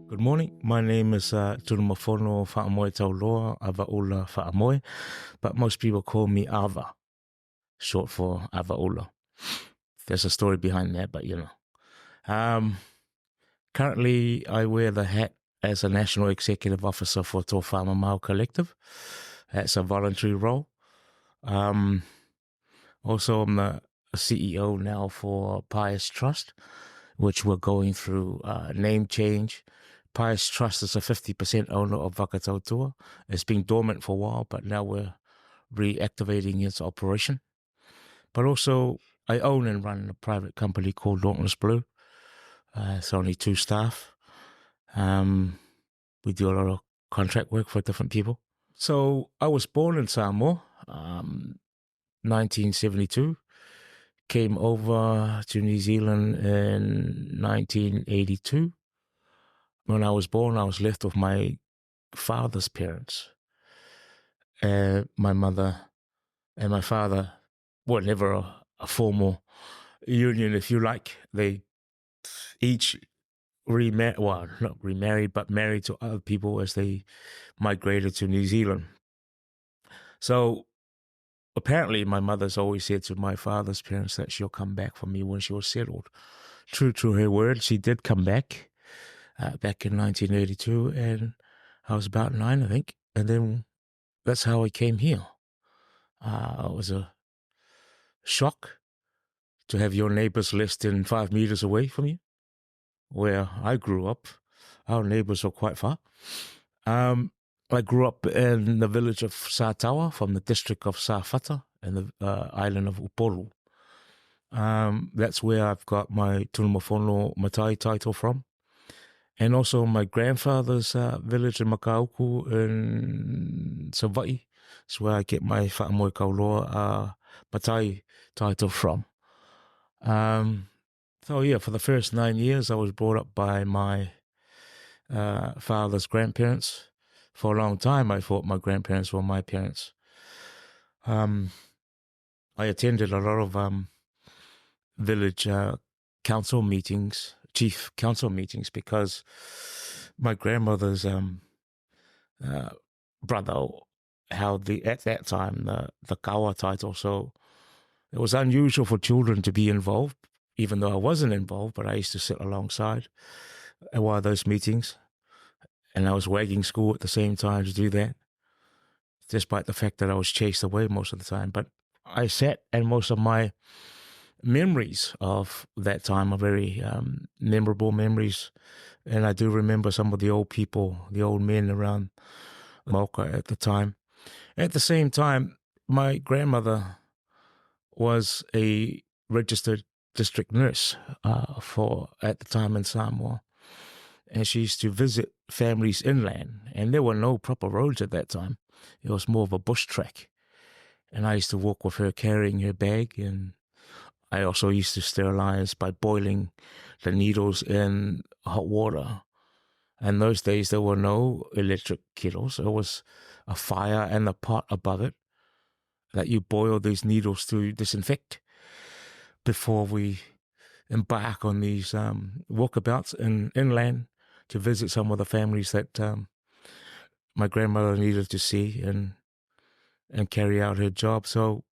Good morning. My name is Tunumafono Fa'amoetauloa Avaula Fa'amoe, but most people call me Ava, short for Avaula. There's a story behind that, but Um, Currently, I wear the hat as a National Executive Officer for Tōfā Mamao Collective. That's a voluntary role. Also, I'm the CEO now for Pious Trust, which we're going through name change. Pious Trust is a 50% owner of Wakatautua. It's been dormant for a while, but now we're reactivating its operation. But also, I own and run a private company called Dauntless Blue. It's only 2 staff. We do a lot of contract work for different people. So I was born in Samoa, 1972. Came over to New Zealand in 1982. When I was born, I was left with my father's parents. My mother and my father were never a formal union, if you like. They each not remarried, but married to other people as they migrated to New Zealand. So apparently my mother's always said to my father's parents that she'll come back for me when she was settled. True to her word, she did come back in 1982, and I was about 9, I think. And then that's how I came here. It was a shock to have your neighbors less than 5 meters away from you. Where I grew up, our neighbors were quite far. I grew up in the village of Sātawa from the district of Sāwhata and the island of Upolu. That's where I've got my Tunumafono Matai title from. And also my grandfather's village in Makauku in Savaii. It's where I get my Fa'amoetauloa Matai title from. So yeah, for the first 9 years, I was brought up by my father's grandparents. For a long time, I thought my grandparents were my parents. I attended a lot of village council meetings, chief council meetings, because my grandmother's brother held at that time the kawa title. So it was unusual for children to be involved, even though I wasn't involved, but I used to sit alongside at one of those meetings. And I was wagging school at the same time to do that, despite the fact that I was chased away most of the time. But I sat, and most of my memories of that time are very memorable memories. And I do remember some of the old people, the old men around Moka at the time. At the same time, my grandmother was a registered district nurse at the time in Samoa. And she used to visit families inland, and there were no proper roads at that time. It was more of a bush track. And I used to walk with her carrying her bag, and I also used to sterilize by boiling the needles in hot water. And those days there were no electric kettles. It was a fire and a pot above it that you boil these needles to disinfect before we embark on these walkabouts inland to visit some of the families that my grandmother needed to see and carry out her job. So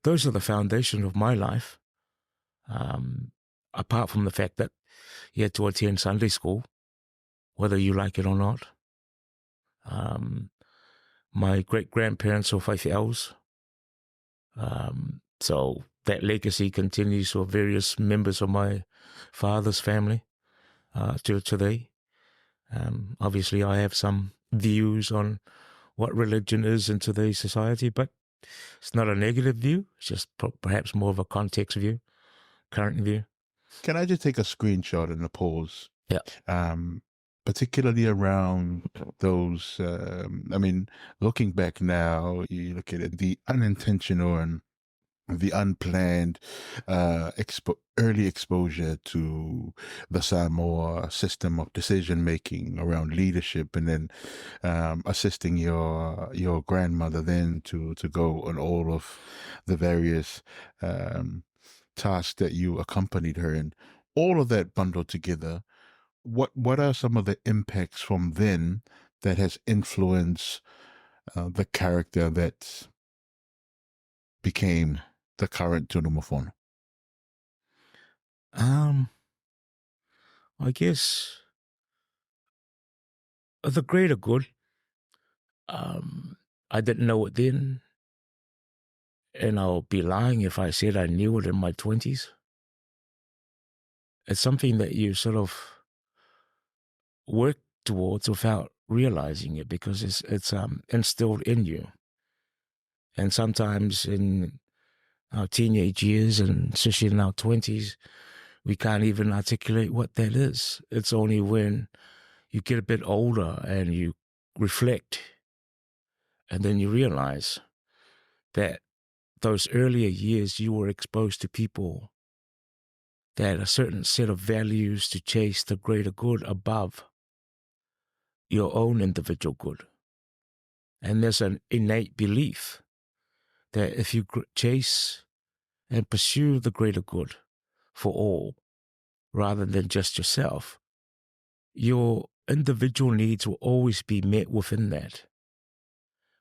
those are the foundation of my life. Apart from the fact that you had to attend Sunday school, whether you like it or not. My great-grandparents were whaiwhiaus. So that legacy continues for various members of my father's family till today. Obviously, I have some views on what religion is in today's society, but it's not a negative view. It's just perhaps more of a context view, current view. Can I just take a screenshot and a pause? Yeah. Particularly around those, looking back now, you look at it, the unintentional and the unplanned early exposure to the Samoa system of decision making around leadership, and then assisting your grandmother then to go on all of the various tasks that you accompanied her in. All of that bundled together what are some of the impacts from then that has influenced the character that became the current Tunumafono? I guess the greater good. I didn't know it then, and I'll be lying if I said I knew it in my 20s. It's something that you sort of work towards without realizing it because it's instilled in you. And sometimes in our teenage years and especially in our 20s, we can't even articulate what that is. It's only when you get a bit older and you reflect and then you realize that those earlier years you were exposed to people that had a certain set of values to chase the greater good above your own individual good. And there's an innate belief that if you chase and pursue the greater good for all, rather than just yourself, your individual needs will always be met within that.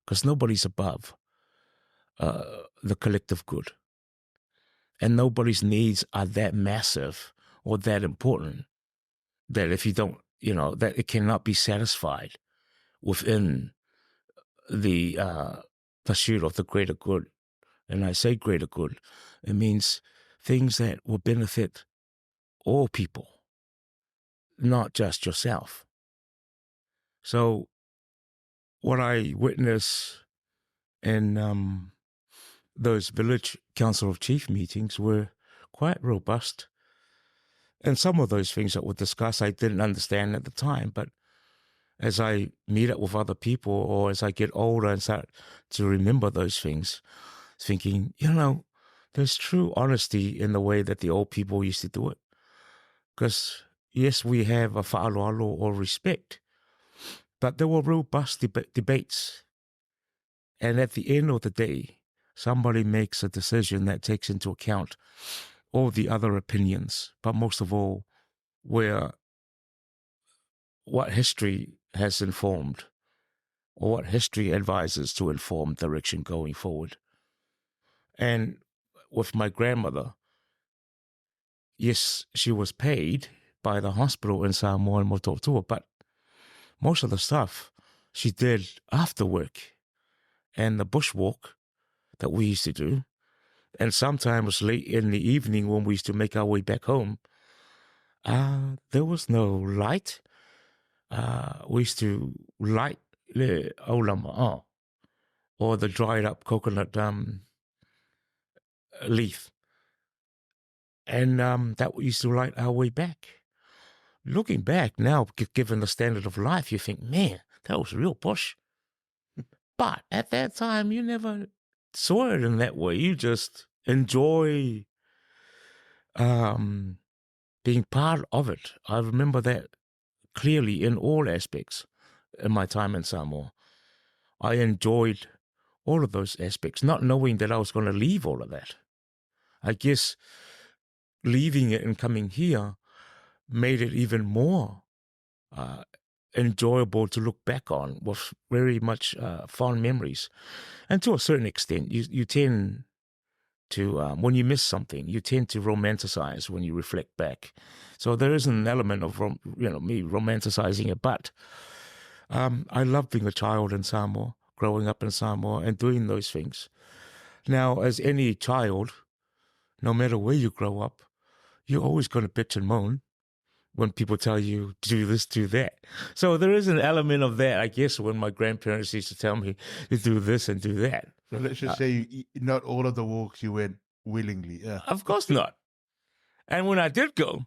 Because nobody's above the collective good. And nobody's needs are that massive or that important that if you don't, that it cannot be satisfied within the pursuit of the greater good. And I say greater good, it means things that will benefit all people, not just yourself. So what I witnessed in those village council of chief meetings were quite robust. And some of those things that were discussed, I didn't understand at the time. But as I meet up with other people or as I get older and start to remember those things, thinking, there's true honesty in the way that the old people used to do it. Because, yes, we have a fa'aloalo or respect, but there were robust debates. And at the end of the day, somebody makes a decision that takes into account all the other opinions, but most of all, what history has informed or what history advises to inform direction going forward. And with my grandmother, yes, she was paid by the hospital in Samoa and Mototua, but most of the stuff she did after work and the bushwalk that we used to do, and sometimes late in the evening when we used to make our way back home, there was no light. We used to light le aulama or the dried up coconut leaf. And that we used to light our way back. Looking back now, given the standard of life, you think, man, that was real push. But at that time, you never saw it in that way. You just enjoy being part of it. I remember that clearly in all aspects in my time in Samoa. I enjoyed all of those aspects, not knowing that I was going to leave all of that. I guess leaving it and coming here made it even more enjoyable to look back on with very much fond memories. And to a certain extent, you tend to, when you miss something, you tend to romanticize when you reflect back. So there is an element of, me romanticizing it. But I love being a child in Samoa, growing up in Samoa and doing those things. Now, as any child, no matter where you grow up, you're always going to bitch and moan when people tell you, do this, do that. So there is an element of that, I guess, when my grandparents used to tell me to do this and do that. So let's just say not all of the walks you went willingly. Yeah. Of course not. And when I did go,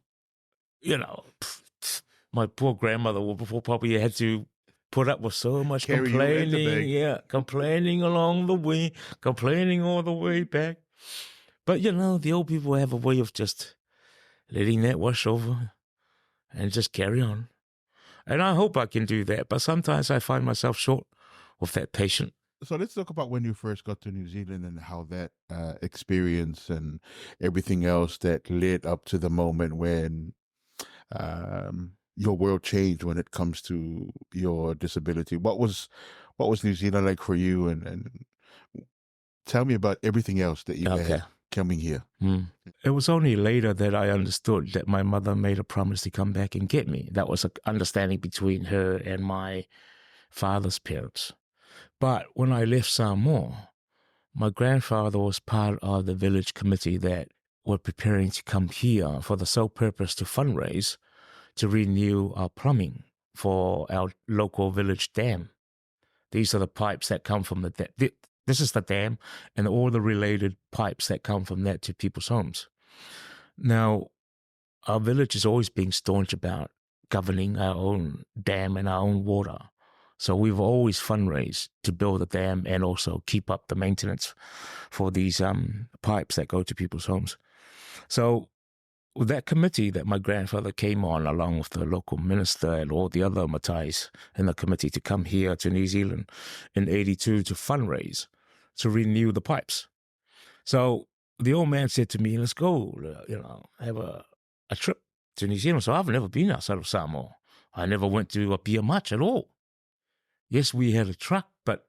my poor grandmother probably had to put up with so much complaining. Complaining along the way, complaining all the way back. But, the old people have a way of just letting that wash over and just carry on. And I hope I can do that. But sometimes I find myself short of that patience. So let's talk about when you first got to New Zealand and how that experience and everything else that led up to the moment when your world changed when it comes to your disability? What was New Zealand like for you? And tell me about everything else that you had coming here. It was only later that I understood that my mother made a promise to come back and get me. That was an understanding between her and my father's parents. But when I left Samoa, my grandfather was part of the village committee that were preparing to come here for the sole purpose to fundraise to renew our plumbing for our local village dam. These are the pipes that come from the dam. This is the dam and all the related pipes that come from that to people's homes. Now, our village is always being staunch about governing our own dam and our own water. So we've always fundraised to build the dam and also keep up the maintenance for these pipes that go to people's homes. So with that committee that my grandfather came on, along with the local minister and all the other matais in the committee, to come here to New Zealand in 82 to fundraise, to renew the pipes. So the old man said to me, let's go, have a trip to New Zealand. So I've never been outside of Samoa. I never went to Apia much at all. Yes, we had a truck, but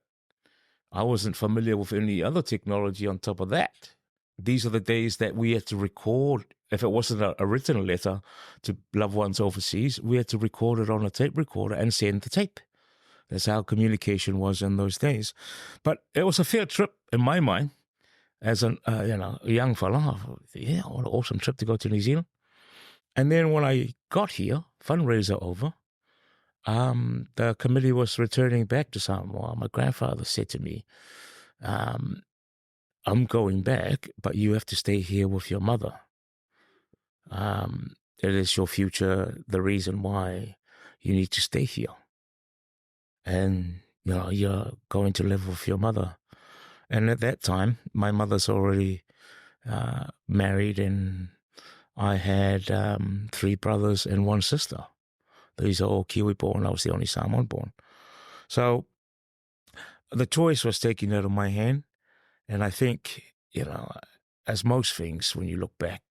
I wasn't familiar with any other technology on top of that. These are the days that we had to record. If it wasn't a written letter to loved ones overseas, we had to record it on a tape recorder and send the tape. That's how communication was in those days. But it was a fair trip in my mind as a young fella. Yeah, what an awesome trip to go to New Zealand. And then when I got here, fundraiser over, the committee was returning back to Samoa. My grandfather said to me, I'm going back, but you have to stay here with your mother. It is your future, the reason why you need to stay here. And, you're going to live with your mother. And at that time, my mother's already married, and I had 3 brothers and 1 sister. These are all Kiwi born. I was the only Samoan born. So the choice was taken out of my hand. And I think, as most things, when you look back,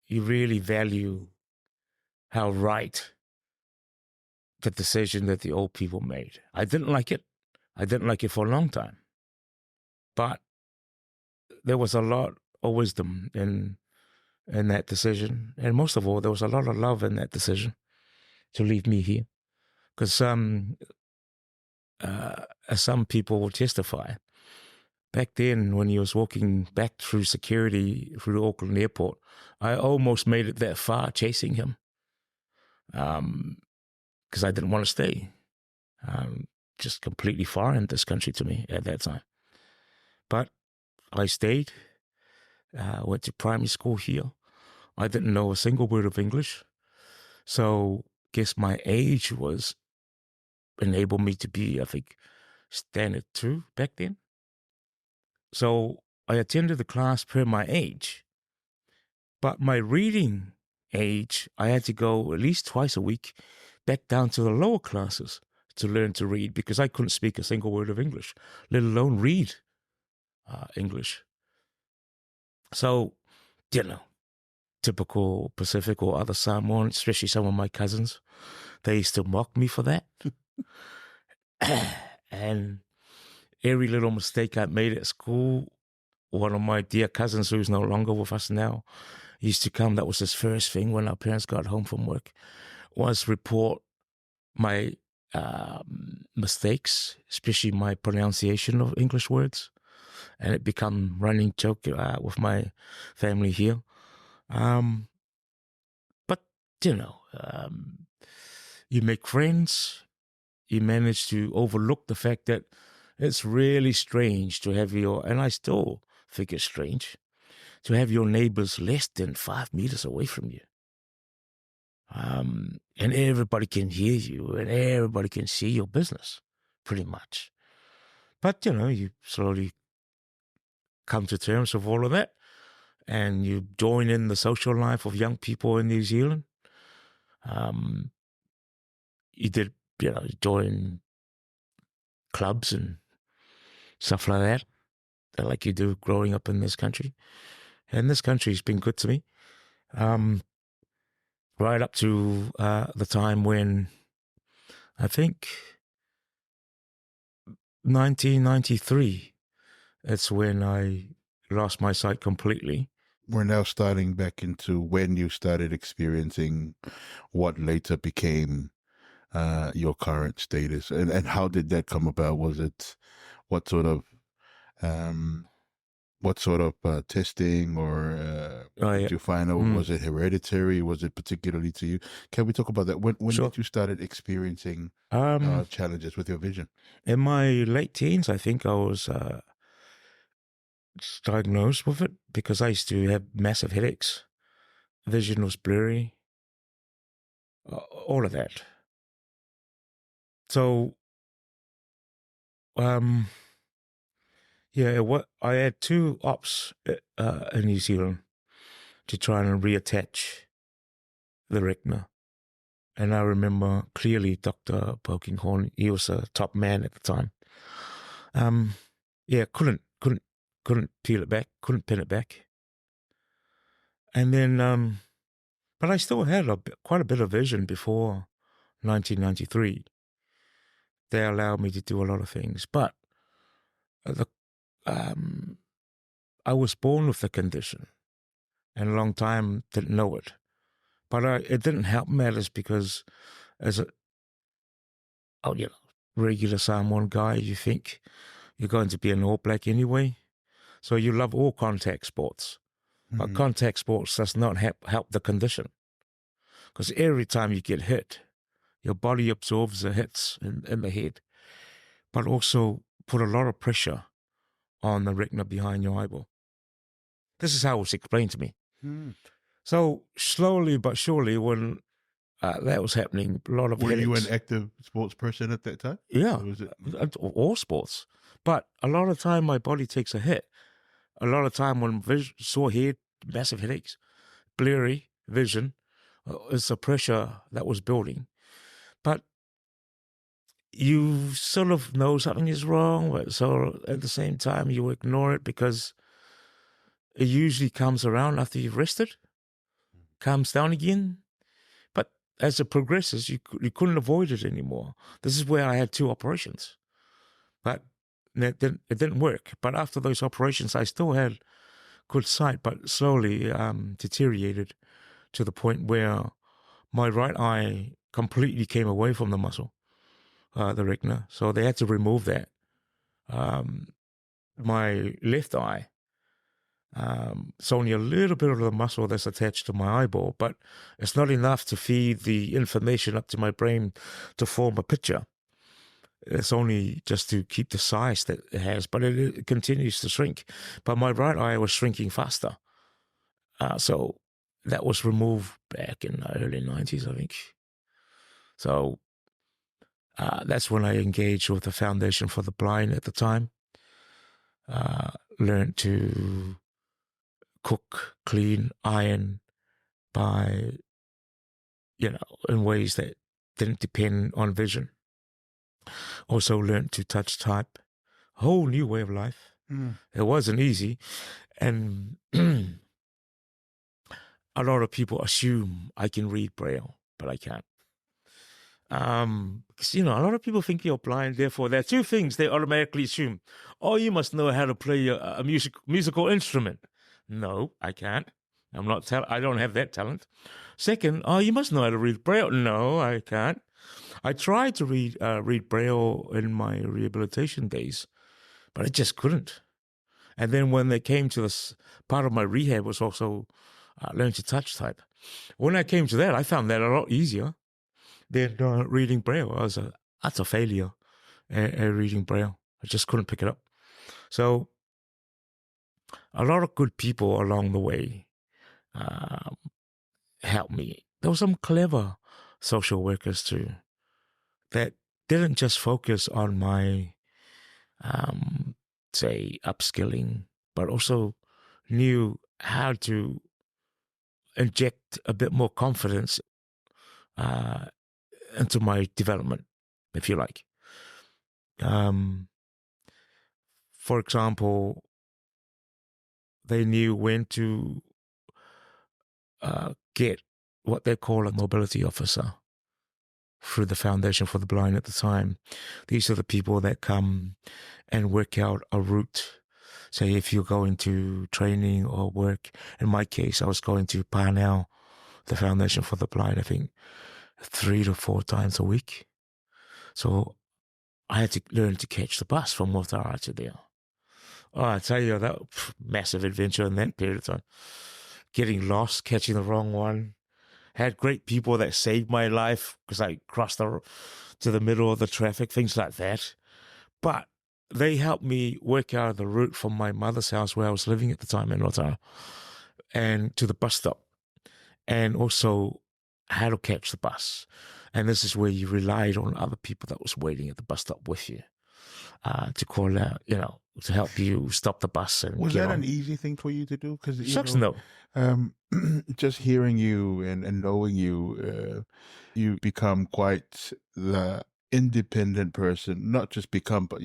you really value how right the decision that the old people made. I didn't like it. I didn't like it for a long time. But there was a lot of wisdom in that decision. And most of all, there was a lot of love in that decision to leave me here. Because as some people will testify, back then when he was walking back through security through the Auckland airport, I almost made it that far chasing him because I didn't want to stay. Just completely foreign in this country to me at that time. But I stayed, went to primary school here. I didn't know a single word of English. So guess my age was enabled me to be, I think, standard 2 back then. So I attended the class per my age. But my reading age, I had to go at least twice a week back down to the lower classes to learn to read because I couldn't speak a single word of English, let alone read English. So, typical Pacific or other Samoan, especially some of my cousins, they used to mock me for that. And every little mistake I made at school, one of my dear cousins who's no longer with us now used to come. That was his first thing when our parents got home from work, was report my mistakes, especially my pronunciation of English words. And it become running joke with my family here. But, you make friends, you manage to overlook the fact that it's really strange to have and I still think it's strange, to have your neighbors less than 5 meters away from you. And everybody can hear you and everybody can see your business, pretty much. But, you slowly come to terms with all of that and you join in the social life of young people in New Zealand. You did, join clubs and stuff like that, like you do growing up in this country. And this country's been good to me. right up to the time when I think 1993, it's when I lost my sight completely. We're now starting back into when you started experiencing what later became your current status, and how did that come about? Was it what sort of um, testing, or I did you find out? Was it hereditary? Was it particularly to you? Can we talk about that? When Sure. did you started experiencing challenges with your vision? In my late teens, I think I was diagnosed with it because I used to have massive headaches. Vision was blurry, all of that. So, yeah, I had 2 ops in New Zealand to try and reattach the retina. And I remember clearly Dr. Polkinghorn, he was a top man at the time. Yeah, couldn't peel it back, couldn't pin it back. And then, but I still had quite a bit of vision before 1993. They allowed me to do a lot of things, but I was born with the condition, and a long time didn't know it. But it didn't help matters because as a regular Samoan guy, you think you're going to be an All Black anyway. So you love all contact sports. But contact sports does not help the condition. Because every time you get hit, your body absorbs the hits in the head, but also put a lot of pressure on the retina behind your eyeball. This is how it was explained to me. So slowly but surely, when that was happening, a lot of Were headaches. you an active sports person at that time? Yeah, Or was it... all sports. But a lot of time my body takes a hit. A lot of time when sore head, massive headaches, blurry vision, it's the pressure that was building. But you sort of know something is wrong, but so at the same time you ignore it because it usually comes around after you've rested, calms down again. But as it progresses, you couldn't avoid it anymore. This is where I had 2 operations, but it didn't work. But after those operations, I still had good sight, but slowly deteriorated to the point where my right eye completely came away from the muscle, the retina. So they had to remove that. My left eye, it's only a little bit of the muscle that's attached to my eyeball, but it's not enough to feed the information up to my brain to form a picture. It's only just to keep the size that it has, but it continues to shrink. But my right eye was shrinking faster. So that was removed back in the early 90s, I think. So that's when I engaged with the Foundation for the Blind at the time. Learned to cook, clean, iron by, in ways that didn't depend on vision. Also learned to touch type. A whole new way of life. It wasn't easy. And a lot of people assume I can read Braille, but I can't. Because, a lot of people think you're blind. Therefore, there are 2 things they automatically assume. Oh, you must know how to play a musical instrument. No, I can't. I don't have that talent. Second, oh, you must know how to read Braille. No, I can't. I tried to read Braille in my rehabilitation days, but I just couldn't. And then when they came to this, part of my rehab was also learn to touch type. When I came to that, I found that a lot easier than reading Braille. I was that's a failure at reading Braille. I just couldn't pick it up. So a lot of good people along the way helped me. There were some clever social workers too that didn't just focus on my, say, upskilling, but also knew how to inject a bit more confidence into my development, if you like. For example, they knew when to get what they call a mobility officer through the Foundation for the Blind at the time. These are the people that come and work out a route. Say if you're going to training or work, in my case, I was going to Parnell, the Foundation for the Blind, I think 3 to 4 times a week. So I had to learn to catch the bus from Motara to there. Oh, I tell you, that massive adventure in that period of time. Getting lost, catching the wrong one. Had great people that saved my life because I crossed to the middle of the traffic, things like that. But they helped me work out the route from my mother's house where I was living at the time in Rotara and to the bus stop. And also how to catch the bus. And this is where you relied on other people that was waiting at the bus stop with you to call out, to help you stop the bus. And was that an easy thing for you to do? Because no. Just hearing you and knowing you, you become quite the independent person. Not just become, but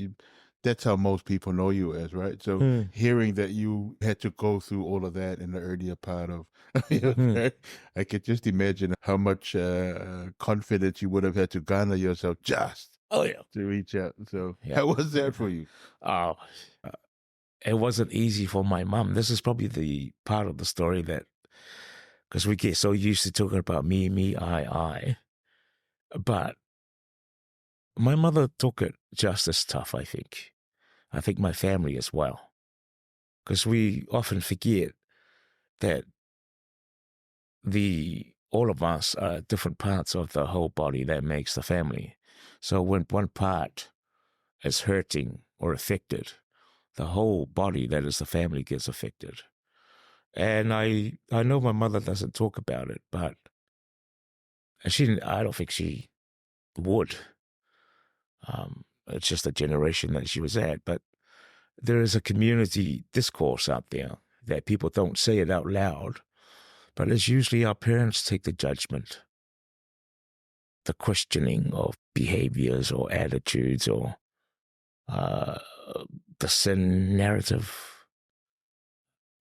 that's how most people know you as, right? So hearing that you had to go through all of that in the earlier part of your career, I could just imagine how much confidence you would have had to garner yourself just to reach out. So how was that for you? It wasn't easy for my mom. This is probably the part of the story that, because we get so used to talking about me, I. But my mother took it just as tough, I think. I think my family as well. Because we often forget that all of us are different parts of the whole body that makes the family. So when one part is hurting or affected, the whole body that is the family gets affected. And I know my mother doesn't talk about it, but I don't think she would. It's just a generation that she was at. But there is a community discourse out there that people don't say it out loud, but it's usually our parents take the judgment, the questioning of behaviors or attitudes or the sin narrative,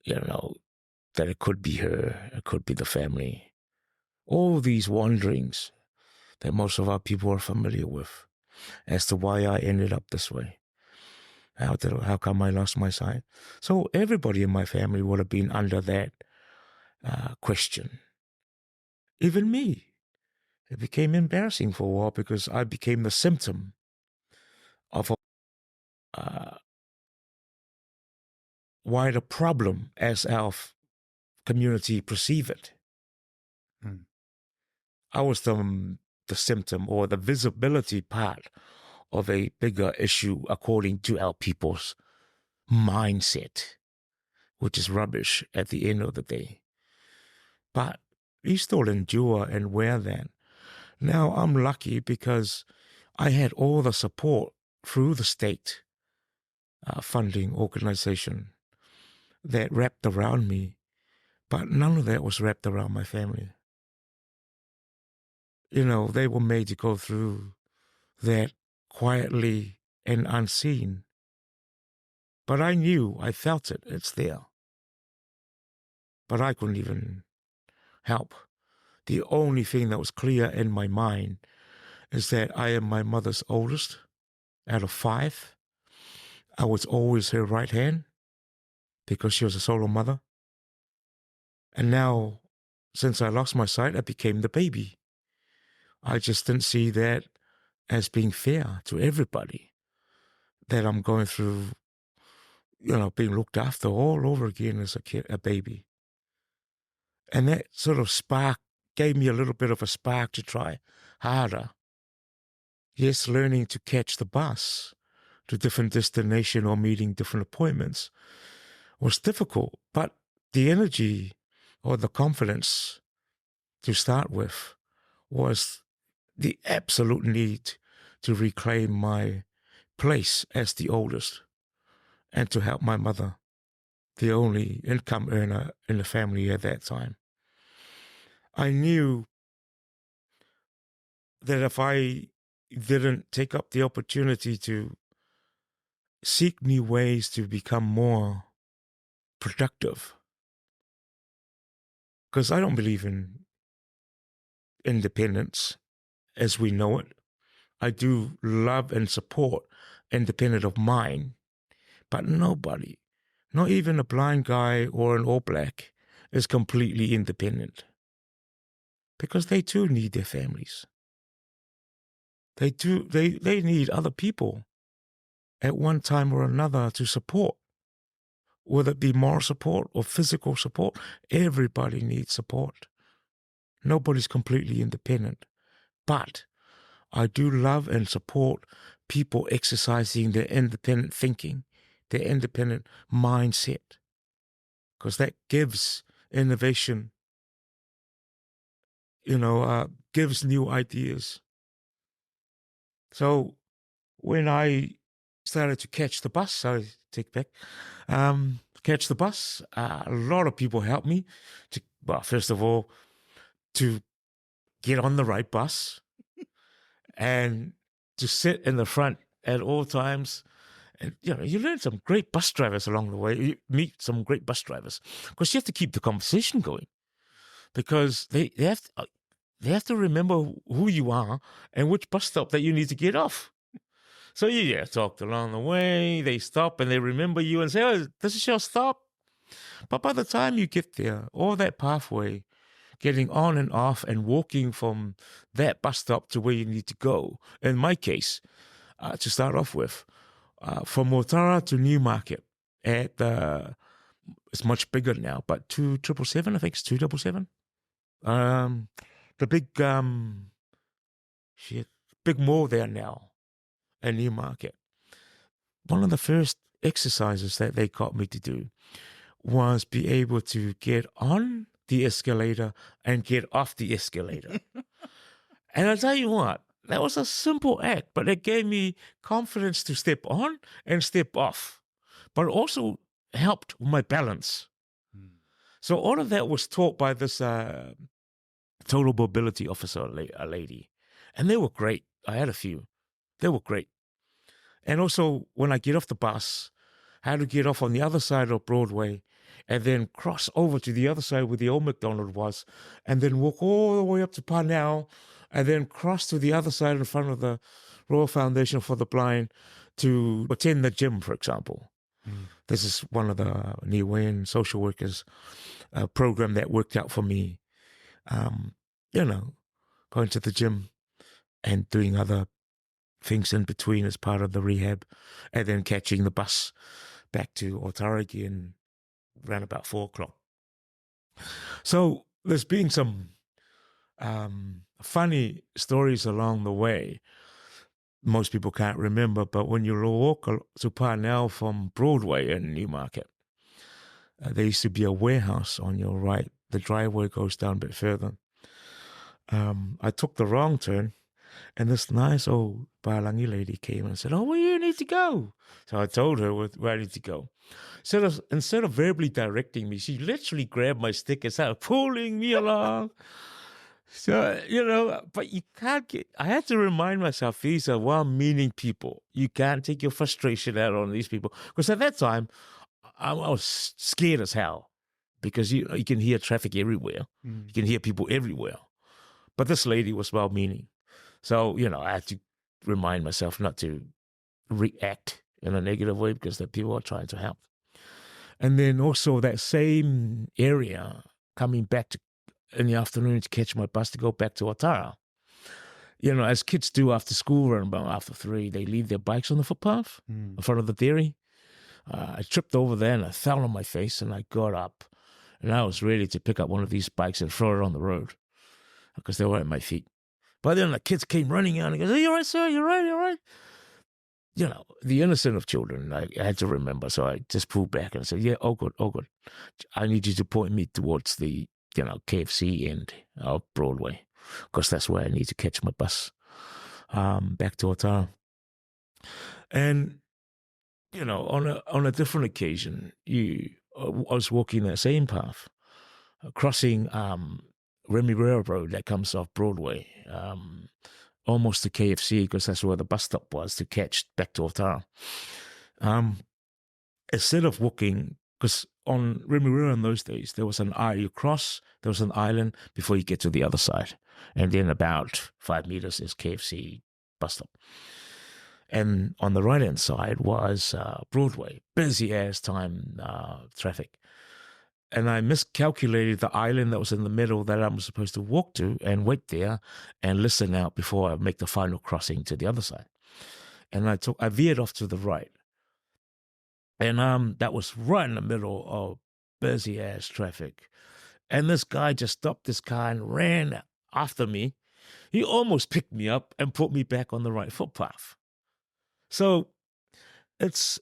that it could be her, it could be the family. All these wanderings that most of our people are familiar with as to why I ended up this way. How come I lost my sight? So everybody in my family would have been under that question. Even me. It became embarrassing for a while because I became the symptom of a wider problem as our community perceive it. I was the symptom or the visibility part of a bigger issue according to our people's mindset, which is rubbish at the end of the day. But we still endure and wear that. Now I'm lucky because I had all the support through the state funding organization that wrapped around me, but none of that was wrapped around my family. They were made to go through that quietly and unseen. But I felt it, it's there. But I couldn't even help. The only thing that was clear in my mind is that I am my mother's oldest out of 5. I was always her right hand because she was a solo mother. And now, since I lost my sight, I became the baby. I just didn't see that as being fair to everybody, that I'm going through, being looked after all over again as a baby. And that sort of gave me a little bit of a spark to try harder. Yes, learning to catch the bus to different destination or meeting different appointments was difficult, but the energy or the confidence to start with was the absolute need to reclaim my place as the oldest and to help my mother, the only income earner in the family at that time. I knew that if I didn't take up the opportunity to seek new ways to become more productive, because I don't believe in independence as we know it. I do love and support independence of mind, but nobody, not even a blind guy or an All Black, is completely independent. Because they too need their families. They need other people at one time or another to support. Whether it be moral support or physical support, everybody needs support. Nobody's completely independent. But I do love and support people exercising their independent thinking, their independent mindset, because that gives innovation, gives new ideas. So when I started to catch the bus, catch the bus, a lot of people helped me first of all, to get on the right bus and to sit in the front at all times. And, you learn some great bus drivers along the way. You meet some great bus drivers because you have to keep the conversation going, because they have to remember who you are and which bus stop that you need to get off. So you talked along the way. They stop and they remember you and say, "Oh, this is your stop." But by the time you get there, all that pathway, getting on and off and walking from that bus stop to where you need to go. In my case, to start off with, from Otara to Newmarket it's much bigger now, but 2777, I think it's 277. The big mall there now in Newmarket. One of the first exercises that they got me to do was be able to get on the escalator and get off the escalator. And I'll tell you what, that was a simple act, but it gave me confidence to step on and step off, but it also helped with my balance. So all of that was taught by this total mobility officer, a lady, and they were great. I had a few. They were great. And also, when I get off the bus, how to get off on the other side of Broadway and then cross over to the other side where the old McDonald's was, and then walk all the way up to Parnell, and then cross to the other side in front of the Royal Foundation for the Blind to attend the gym, for example. This is one of the Niuean social workers program that worked out for me. Going to the gym and doing other things in between as part of the rehab, and then catching the bus back to Otara again around about 4:00. So there's been some funny stories along the way. Most people can't remember, but when you walk to Parnell from Broadway in Newmarket, there used to be a warehouse on your right. The driveway goes down a bit further. I took the wrong turn, and this nice old Palangi lady came and said, "Oh, where you need to go?" So I told her where I need to go. So instead of verbally directing me, she literally grabbed my stick and started pulling me along. So, but you can't I had to remind myself, these are well-meaning people. You can't take your frustration out on these people. Because at that time, I was scared as hell, because you can hear traffic everywhere. You can hear people everywhere. But this lady was well-meaning. So, I had to remind myself not to react in a negative way, because the people are trying to help. And then also that same area, coming back in the afternoon to catch my bus to go back to Otara. As kids do after school, around about after 3, they leave their bikes on the footpath in front of the dairy. I tripped over there and I fell on my face, and I got up, and I was ready to pick up one of these bikes and throw it on the road because they were at my feet. But then the kids came running out and goes, "Are you all right, sir? You're right, you're right." The innocent of children, I had to remember. So I just pulled back and said, "Yeah, all good, all good. I need you to point me towards the KFC end of Broadway, because that's where I need to catch my bus back to Otara." And, on a different occasion, I was walking that same path, crossing Remirera Road that comes off Broadway, almost to KFC, because that's where the bus stop was to catch back to Otara. Instead of walking, because on Remirera in those days, there was an island before you get to the other side. And then about 5 meters is KFC bus stop. And on the right-hand side was Broadway, busy as time traffic. And I miscalculated the island that was in the middle that I'm supposed to walk to and wait there and listen out before I make the final crossing to the other side. And I veered off to the right. And that was right in the middle of busy ass traffic. And this guy just stopped his car and ran after me. He almost picked me up and put me back on the right footpath. So it's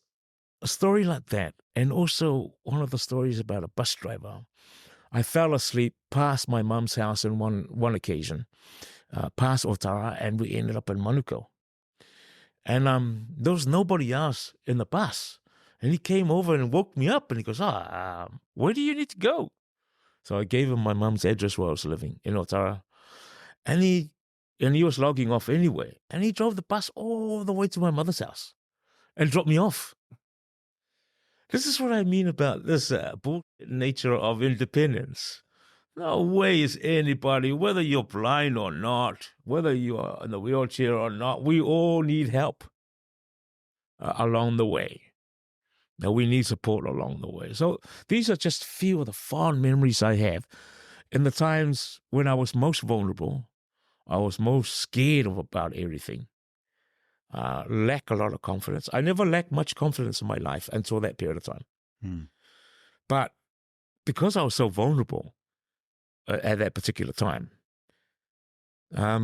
a story like that. And also one of the stories about a bus driver. I fell asleep past my mum's house on one occasion, past Otara, and we ended up in Manukau. And there was nobody else in the bus. And he came over and woke me up and he goes, where do you need to go? So I gave him my mum's address where I was living in Otara. And he was logging off anyway. And he drove the bus all the way to my mother's house and dropped me off. This is what I mean about this bullshit nature of independence. No way is anybody, whether you're blind or not, whether you are in a wheelchair or not, we all need help along the way. Now, we need support along the way. So these are just few of the fond memories I have. In the times when I was most vulnerable, I was most scared about everything. Lack a lot of confidence. I never lacked much confidence in my life until that period of time. But because I was so vulnerable at that particular time, I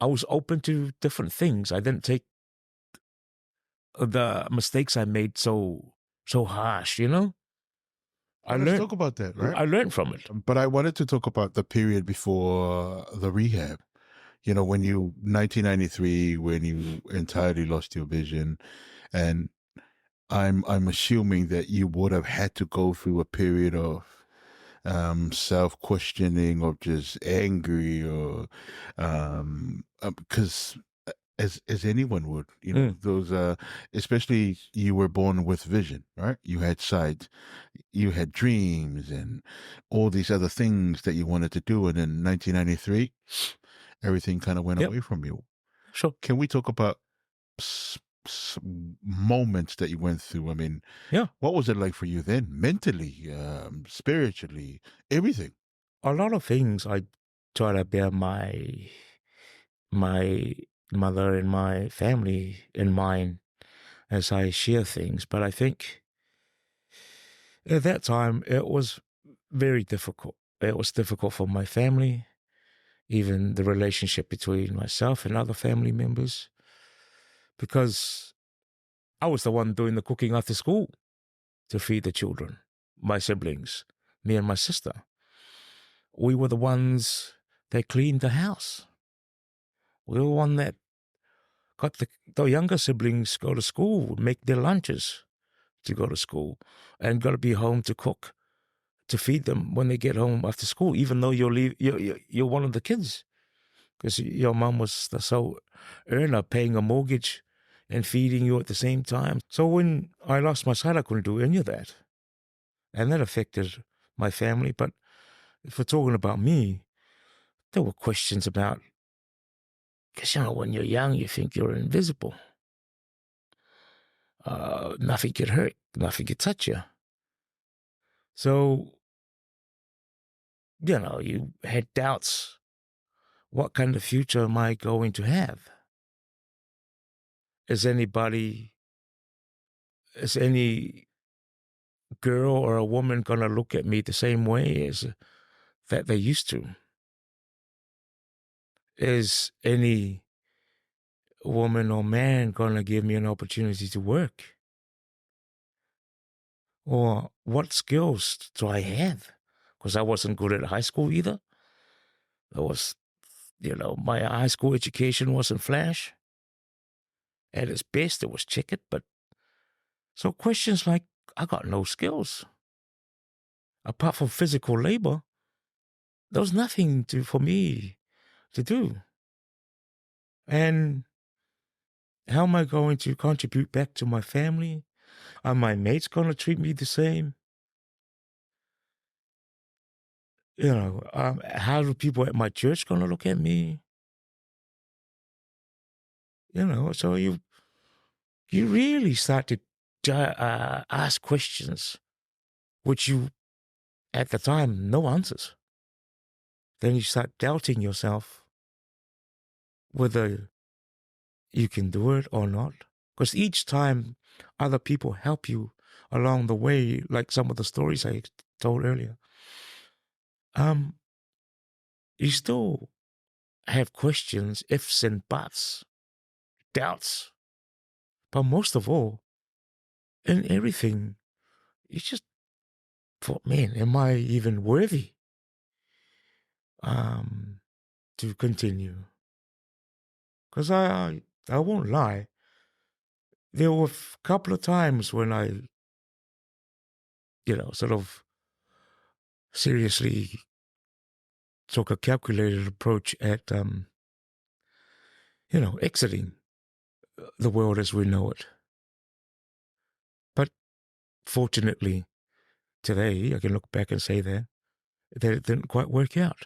was open to different things. I didn't take the mistakes I made so harsh, Let's talk about that, right? I learned from it. But I wanted to talk about the period before the rehab. When 1993, when you entirely lost your vision, and I'm assuming that you would have had to go through a period of self-questioning or just angry, or because as anyone would, those especially you were born with vision, right? You had sight, you had dreams, and all these other things that you wanted to do, and in 1993 everything kind of went away from you. Sure. Can we talk about moments that you went through? I mean, what was it like for you then, mentally, spiritually, everything? A lot of things I try to bear my mother and my family in mind as I share things. But I think at that time it was very difficult. It was difficult for my family, even the relationship between myself and other family members, because I was the one doing the cooking after school to feed the children, my siblings, me and my sister. We were the ones that cleaned the house. We were the one that got the younger siblings go to school, make their lunches to go to school, and got to be home to cook, to feed them when they get home after school, even though you're one of the kids, because your mom was the sole earner, paying a mortgage and feeding you at the same time. So when I lost my sight, I couldn't do any of that. And that affected my family. But if we're talking about me, there were questions about, because, when you're young, you think you're invisible. Nothing could hurt, nothing could touch you. So, you had doubts. What kind of future am I going to have? Is any girl or a woman going to look at me the same way as that they used to? Is any woman or man going to give me an opportunity to work? Or what skills do I have? Because I wasn't good at high school either. I was, my high school education wasn't flash. At its best, it was checkered. But so questions like, I got no skills. Apart from physical labor, there was nothing for me to do. And how am I going to contribute back to my family? Are my mates going to treat me the same? how do people at my church going to look at me? So you really start to ask questions, which you, at the time, no answers. Then you start doubting yourself whether you can do it or not. Because each time other people help you along the way, like some of the stories I told earlier, you still have questions, ifs and buts, doubts. But most of all, in everything, you just thought, man, am I even worthy to continue? Because I won't lie, there were a couple of times when I, sort of seriously took a calculated approach at, exiting the world as we know it. But fortunately, today, I can look back and say that it didn't quite work out.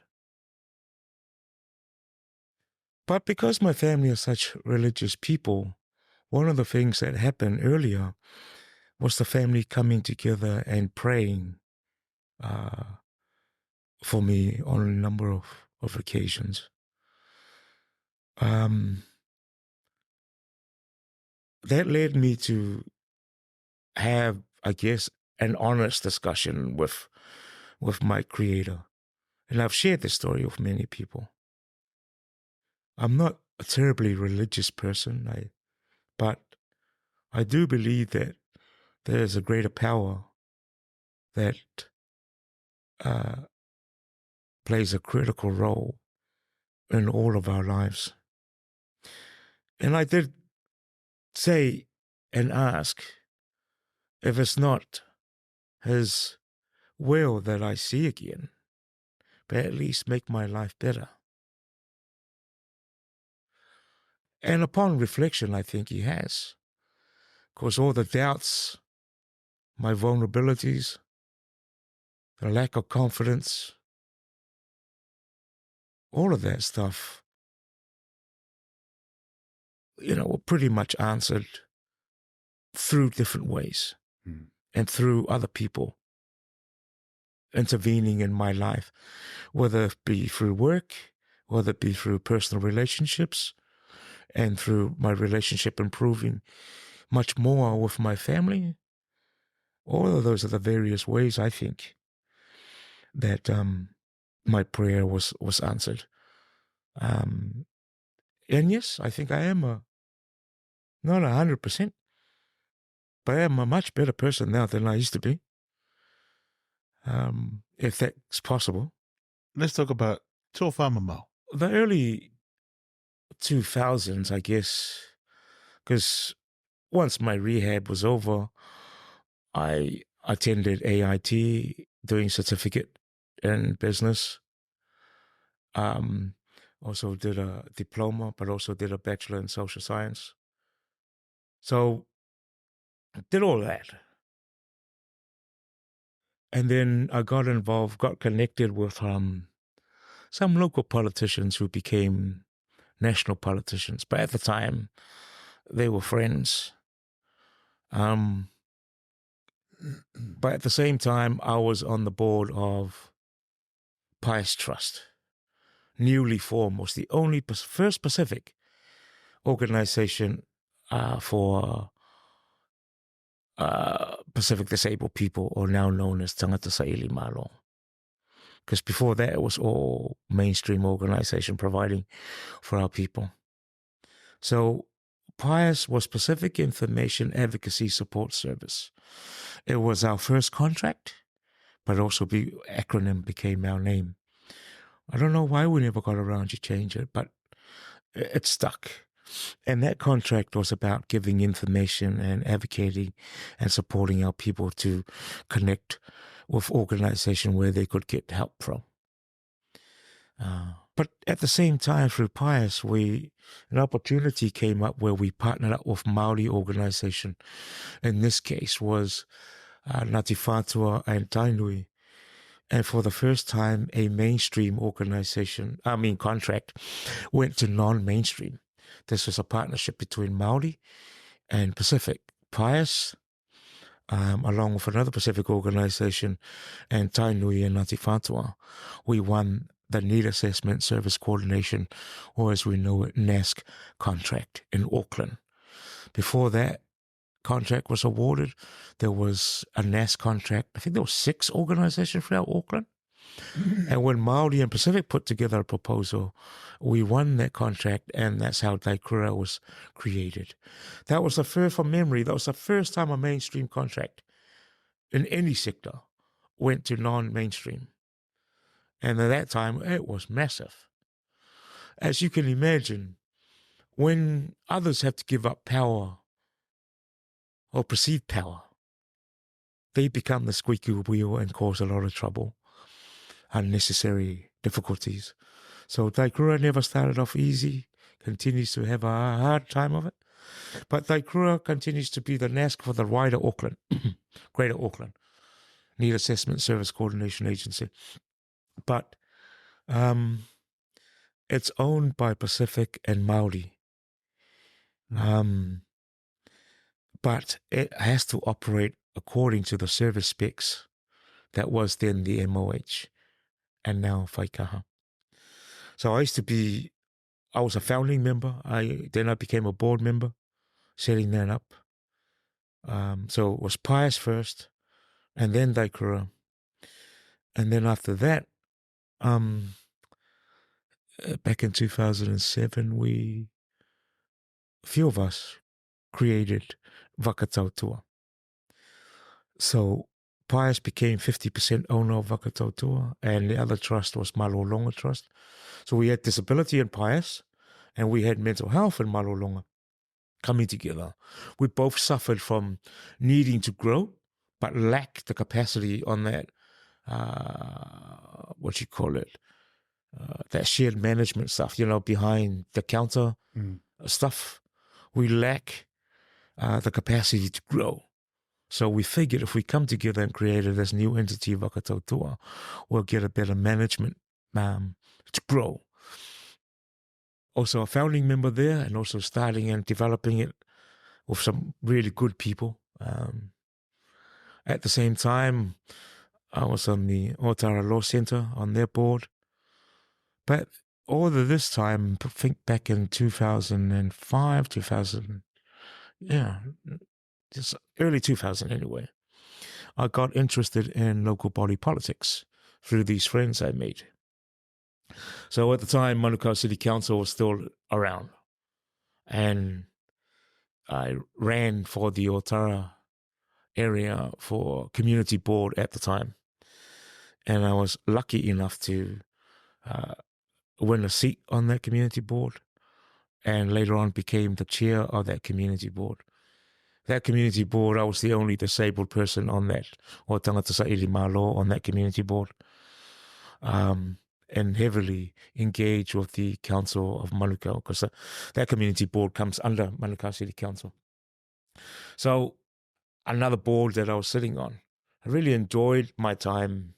But because my family are such religious people, one of the things that happened earlier was the family coming together and praying for me on a number of occasions. That led me to have, I guess, an honest discussion with my Creator. And I've shared this story with many people. I'm not a terribly religious person, but I do believe that there is a greater power that plays a critical role in all of our lives. And I did say and ask if it's not His will that I see again, but at least make my life better. And upon reflection, I think He has. Because all the doubts, my vulnerabilities, the lack of confidence, all of that stuff, were pretty much answered through different ways and through other people intervening in my life, whether it be through work, whether it be through personal relationships, and through my relationship improving much more with my family. All of those are the various ways I think that my prayer was answered. And yes, I think I am not 100%, but I am a much better person now than I used to be. If that's possible. Let's talk about Tōfā Mamao. The early 2000s, I guess, because once my rehab was over, I attended AIT doing certificate in business. Also did a diploma, but also did a bachelor in social science. So did all that. And then I got involved, got connected with some local politicians who became national politicians. But at the time, they were friends. But at the same time, I was on the board of Pious Trust, newly formed, was the only first Pacific organization for Pacific disabled people, or now known as Tangata Sa'ili Malo. Because before that, it was all mainstream organization providing for our people. So Pious was Pacific Information Advocacy Support Service. It was our first contract, but also the acronym became our name. I don't know why we never got around to change it, but it stuck. And that contract was about giving information and advocating and supporting our people to connect with organization where they could get help from. But at the same time, through Pious, an opportunity came up where we partnered up with Māori organization. In this case was Ngāti Whātua and Tainui. And for the first time, a mainstream contract went to non-mainstream. This was a partnership between Māori and Pacific. Pius, along with another Pacific organization, and Tainui and Ngāti Whātua, we won the Need Assessment Service Coordination, or as we know it, NASC contract in Auckland. Before that contract was awarded, there was a NASC contract. I think there were 6 organizations throughout Auckland. And when Māori and Pacific put together a proposal, we won that contract, and that's how Taikura was created. That was the first, from memory, that was the first time a mainstream contract in any sector went to non-mainstream. And at that time, it was massive. As you can imagine, when others have to give up power or perceived power, they become the squeaky wheel and cause a lot of trouble, unnecessary difficulties. So Taikura never started off easy, continues to have a hard time of it. But Taikura continues to be the NASC for the wider Auckland, Greater Auckland, Need Assessment Service Coordination Agency. But it's owned by Pacific and Māori. But it has to operate according to the service specs that was then the MOH and now Whaikaha. So I was a founding member. Then I became a board member, setting that up. So it was Pius first, and then Taikura. And then after that, back in 2007, a few of us created Wakatautua. So Pius became 50% owner of Wakatautua, and the other trust was Malolonga Trust. So we had disability in Pius, and we had mental health in Malolonga coming together. We both suffered from needing to grow, but lacked the capacity on that, that shared management stuff, behind the counter stuff. We lack the capacity to grow. So we figured if we come together and created this new entity, Wakatautua, we'll get a better management to grow. Also a founding member there, and also starting and developing it with some really good people. At the same time, I was on the Otara Law Centre on their board. But all of this time, I think back in 2005, just early 2000 anyway, I got interested in local body politics through these friends I made. So at the time, Manukau City Council was still around, and I ran for the Otara area for community board at the time. And I was lucky enough to win a seat on that community board, and later on became the chair of that community board. That community board, I was the only disabled person on that, or tangata sa'iri malo on that community board, and heavily engaged with the Council of Manukau, because that community board comes under Manukau City Council. So another board that I was sitting on, I really enjoyed my time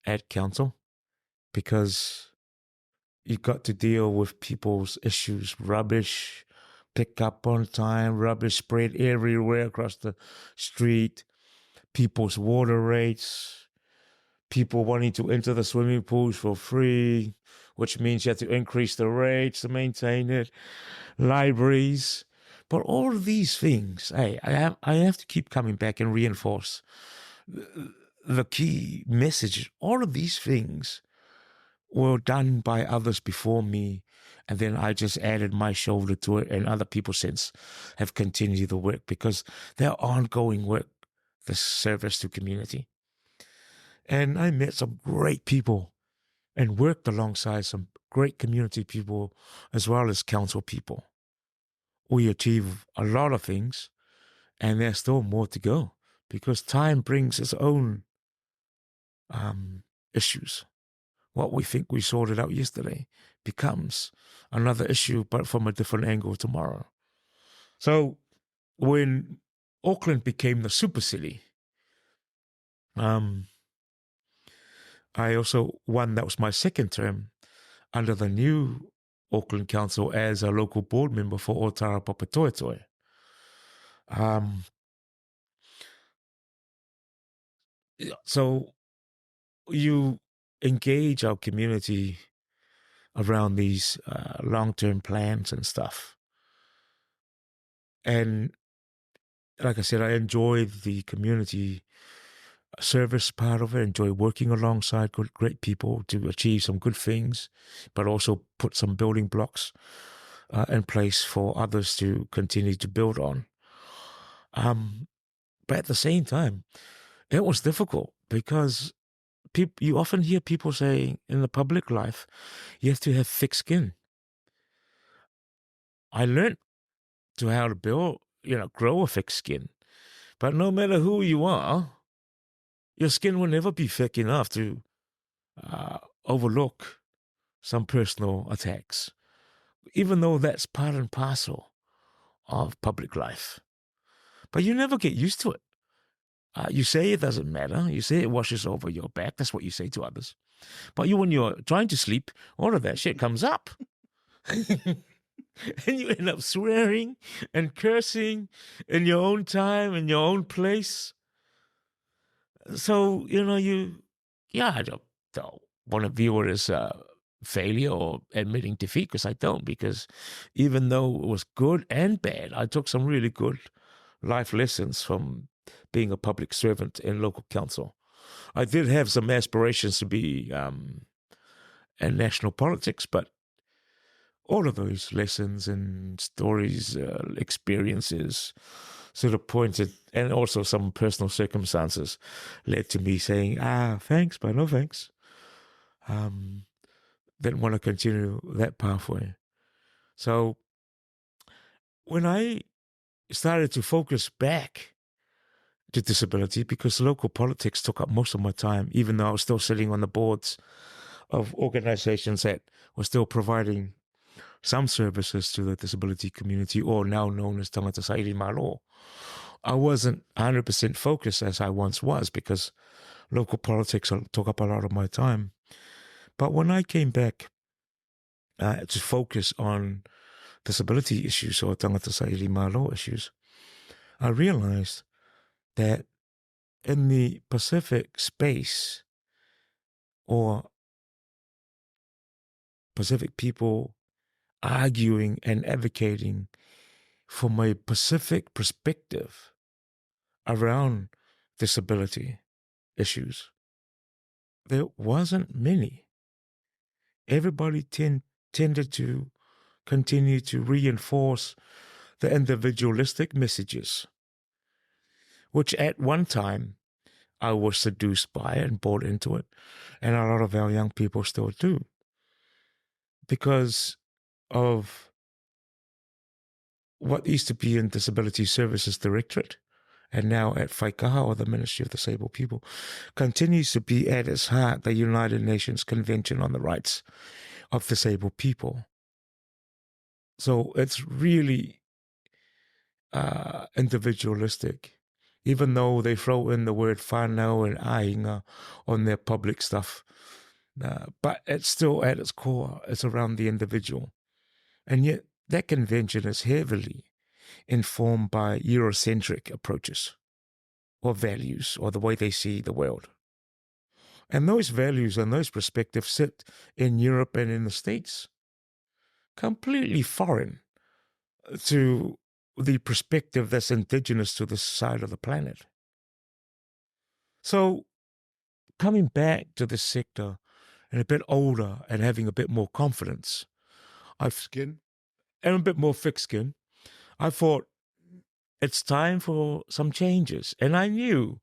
at council, because you got to deal with people's issues, rubbish, pick up on time, rubbish spread everywhere across the street, people's water rates, people wanting to enter the swimming pools for free, which means you have to increase the rates to maintain it, libraries. But all of these things, I have to keep coming back and reinforce the key message. All of these things were done by others before me, and then I just added my shoulder to it, and other people since have continued the work, because they're ongoing work, the service to community. And I met some great people and worked alongside some great community people as well as council people. We achieved a lot of things, and there's still more to go, because time brings its own issues. What we think we sorted out yesterday becomes another issue, but from a different angle tomorrow. So when Auckland became the super city, I also won, that was my second term, under the new Auckland Council as a local board member for Otara Papatoetoe. So you engage our community around these long-term plans and stuff. And like I said, I enjoy the community service part of it, enjoy working alongside great people to achieve some good things, but also put some building blocks in place for others to continue to build on. But at the same time, it was difficult because you often hear people saying in the public life, you have to have thick skin. I learned how to build, grow a thick skin. But no matter who you are, your skin will never be thick enough to overlook some personal attacks, even though that's part and parcel of public life. But you never get used to it. You say it doesn't matter. You say it washes over your back. That's what you say to others. But when you're trying to sleep, all of that shit comes up. And you end up swearing and cursing in your own time, in your own place. So, I don't want to view it as failure or admitting defeat, because I don't, because even though it was good and bad, I took some really good life lessons from being a public servant in local council. I did have some aspirations to be in national politics, but all of those lessons and stories, experiences sort of pointed, and also some personal circumstances led to me saying, thanks, but no thanks. Didn't want to continue that pathway. So when I started to focus back to disability, because local politics took up most of my time, even though I was still sitting on the boards of organizations that were still providing some services to the disability community, or now known as Tangata Sairi Malo. I wasn't 100% focused as I once was, because local politics took up a lot of my time. But when I came back to focus on disability issues or Tangata Sairi Malo issues, I realized that in the Pacific space, or Pacific people arguing and advocating from a Pacific perspective around disability issues, there wasn't many. Everybody tended to continue to reinforce the individualistic messages, which at one time I was seduced by and bought into it, and a lot of our young people still do, because of what used to be in Disability Services Directorate, and now at Whaikaha, or the Ministry of Disabled People, continues to be at its heart the United Nations Convention on the Rights of Disabled People. So it's really individualistic, even though they throw in the word whānau and ainga on their public stuff. But it's still at its core, it's around the individual. And yet that convention is heavily informed by Eurocentric approaches or values, or the way they see the world. And those values and those perspectives sit in Europe and in the States, completely foreign to the perspective that's indigenous to this side of the planet. So coming back to this sector and a bit older and having a bit more confidence, and a bit more thick skin, I thought it's time for some changes. And I knew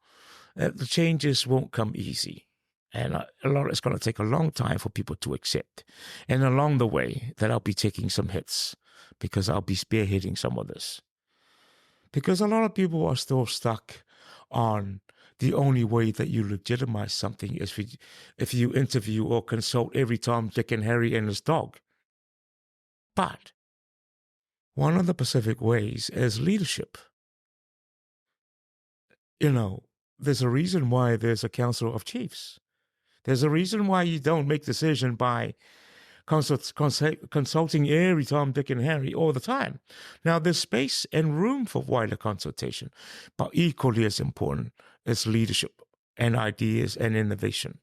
that the changes won't come easy. And it's going to take a long time for people to accept. And along the way, that I'll be taking some hits, because I'll be spearheading some of this. Because a lot of people are still stuck on the only way that you legitimize something is if you interview or consult every Tom, Dick, and Harry and his dog. But one of the Pacific ways is leadership. There's a reason why there's a Council of Chiefs. There's a reason why you don't make decision by consulting every Tom, Dick, and Harry all the time. Now, there's space and room for wider consultation, but equally as important is leadership and ideas and innovation.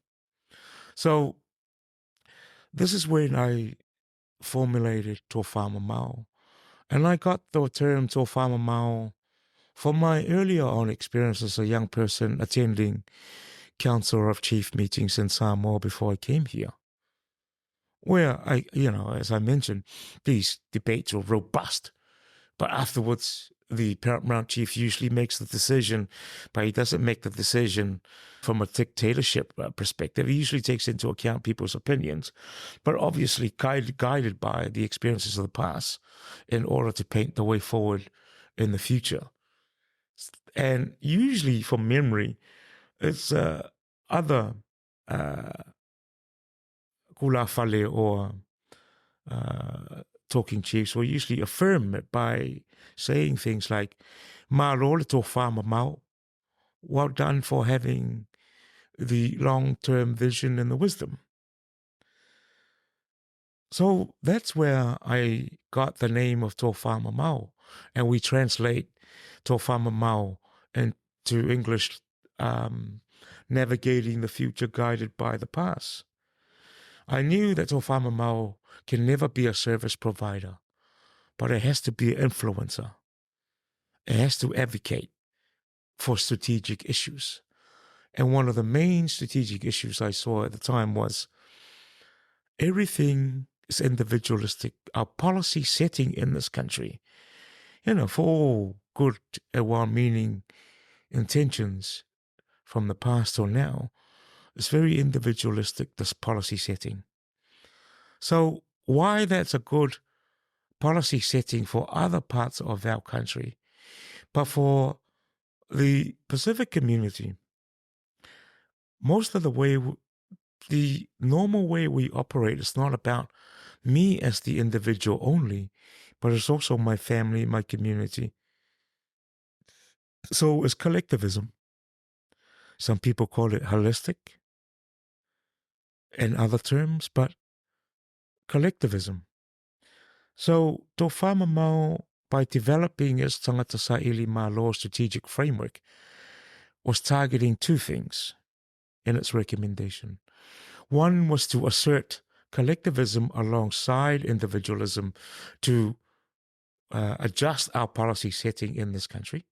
So this is when I formulated Tōfā Mamao. And I got the term Tōfā Mamao from my earlier on experience as a young person attending Council of Chief meetings in Samoa before I came here, where as I mentioned, these debates were robust. But afterwards, the paramount chief usually makes the decision, but he doesn't make the decision from a dictatorship perspective. He usually takes into account people's opinions, but obviously guided by the experiences of the past in order to paint the way forward in the future. And usually from memory, it's other kulafale or talking chiefs will usually affirm it by saying things like, "Malo le Tōfā Mamao, well done for having the long-term vision and the wisdom." So that's where I got the name of Tōfā Mamao, and we translate Tōfā Mamao into English, navigating the future guided by the past. I knew that Tōfā Mamao can never be a service provider, but it has to be an influencer. It has to advocate for strategic issues. And one of the main strategic issues I saw at the time was everything is individualistic. Our policy setting in this country, for all good and well-meaning intentions from the past till now, is very individualistic, this policy setting. So why that's a good policy setting for other parts of our country, but for the Pacific community, most of the normal way we operate is not about me as the individual only, but it's also my family, my community. So it's collectivism. Some people call it holistic in other terms, but collectivism. So Tōfā Mamao, by developing its tangata sa'ili mālo strategic framework, was targeting two things in its recommendation. One was to assert collectivism alongside individualism to adjust our policy setting in this country.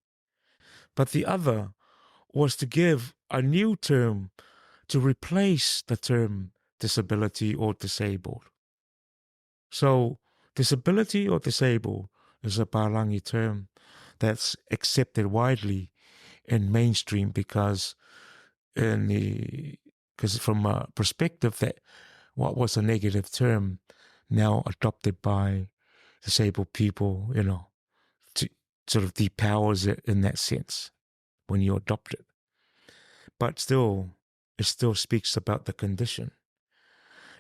But the other was to give a new term to replace the term disability or disabled. So disability or disabled is a Palangi term that's accepted widely in mainstream because from a perspective that what was a negative term now adopted by disabled people, to sort of depowers it in that sense when you adopt it. But still, it still speaks about the condition.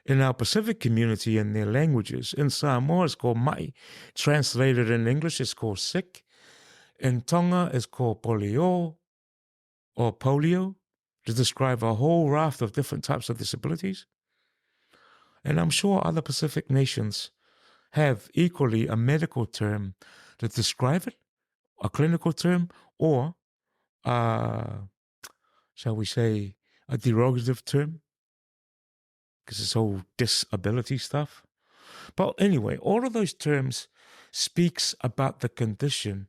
In our Pacific community and their languages, in Samoa it's called mai. Translated in English, it's called sick. In Tonga, it's called polio or polio to describe a whole raft of different types of disabilities. And I'm sure other Pacific nations have equally a medical term to describe it, a clinical term, or, shall we say, a derogative term, because it's all disability stuff. But anyway, all of those terms speaks about the condition.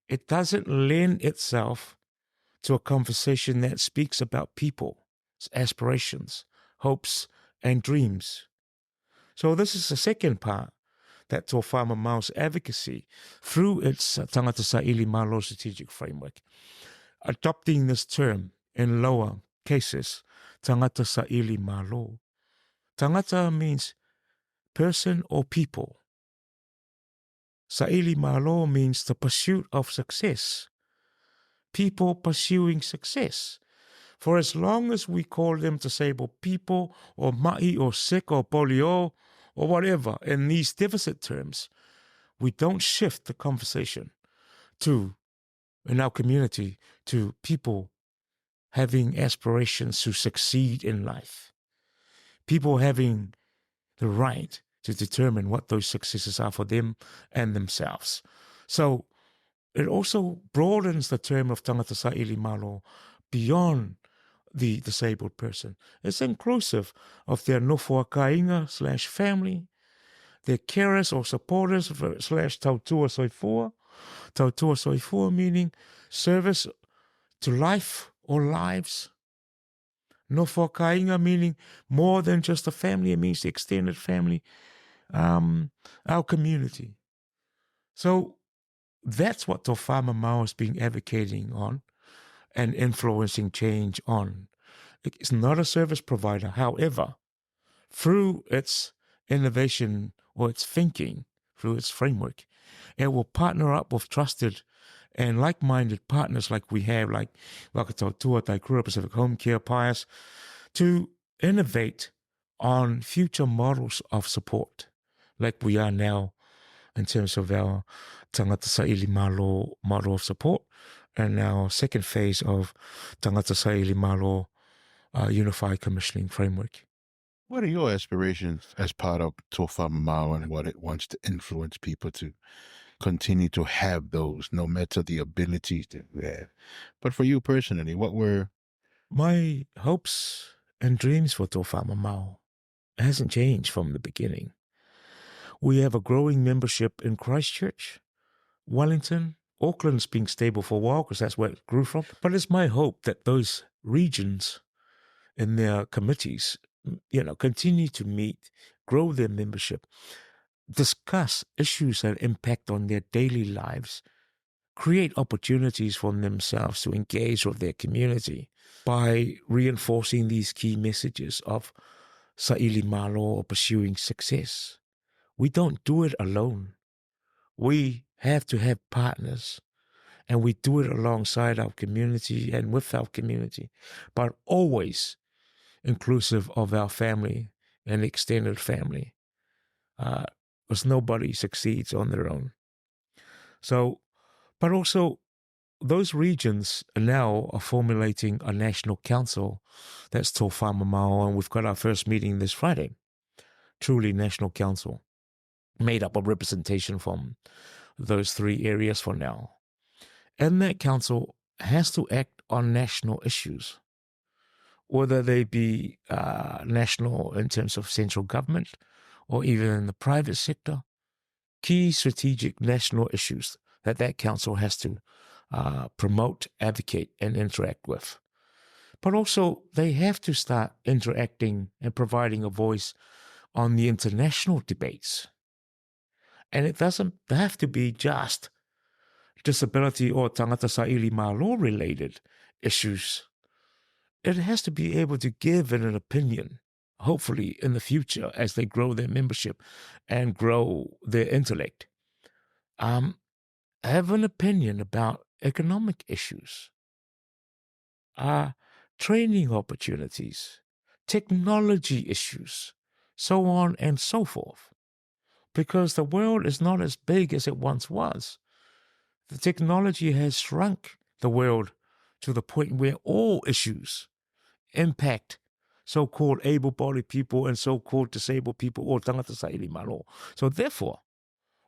It doesn't lend itself to a conversation that speaks about people's aspirations, hopes, and dreams. So this is the second part that Tōfā Mamao's advocacy through its tangata sa'ili mālo strategic framework, adopting this term in lower cases, tangata sa'ili mālo. Tangata means person or people. Sa'ili mālo means the pursuit of success. People pursuing success. For as long as we call them disabled people or ma'i or sick or polio or whatever in these deficit terms, we don't shift the conversation in our community, to people having aspirations to succeed in life. people having the right to determine what those successes are for them and themselves. So it also broadens the term of tangata sa'ili malo beyond the disabled person. It's inclusive of their nofoakainga / family, their carers or supporters / tautua soifua. Tautua soifua meaning service to life or lives. Nofoakainga meaning more than just a family. It means the extended family, our community. So that's what Tōfā Mamao has been advocating on and influencing change on. It's not a service provider. However, through its innovation or its thinking, through its framework, it will partner up with trusted and like-minded partners like we have, like Wakatautua, Taikura, Pacific Home Care, Pius, to innovate on future models of support, like we are now in terms of our tangata sa'ili malo model of support and our second phase of tangata sa'ili malo unified commissioning framework. What are your aspirations as part of Tōfā Mamao and what it wants to influence people to continue to have those, no matter the abilities that we have? But for you personally, what were my hopes and dreams for Tōfā Mamao? Hasn't changed from the beginning. We have a growing membership in Christchurch, Wellington, Auckland's been stable for a while because that's where it grew from. But it's my hope that those regions in their committees, continue to meet, grow their membership, discuss issues that impact on their daily lives, create opportunities for themselves to engage with their community by reinforcing these key messages of sa'ili malo or pursuing success. We don't do it alone. We have to have partners, and we do it alongside our community and with our community, but always inclusive of our family and extended family, because nobody succeeds on their own. So, but also those regions now are formulating a national council. That's Tōfā Mamao, and we've got our first meeting this Friday. Truly national council, made up of representation from those three areas for now. And that council has to act on national issues, whether they be national in terms of central government or even in the private sector. Key strategic national issues that council has to promote, advocate, and interact with. But also, they have to start interacting and providing a voice on the international debates. And it doesn't have to be just disability or tangata sa'ili malo related issues. It has to be able to give an opinion, hopefully in the future as they grow their membership and grow their intellect. Have an opinion about economic issues, training opportunities, technology issues, so on and so forth. Because the world is not as big as it once was. The technology has shrunk the world to the point where all issues impact so-called able-bodied people and so-called disabled people or tangata sa'ili malo. So therefore,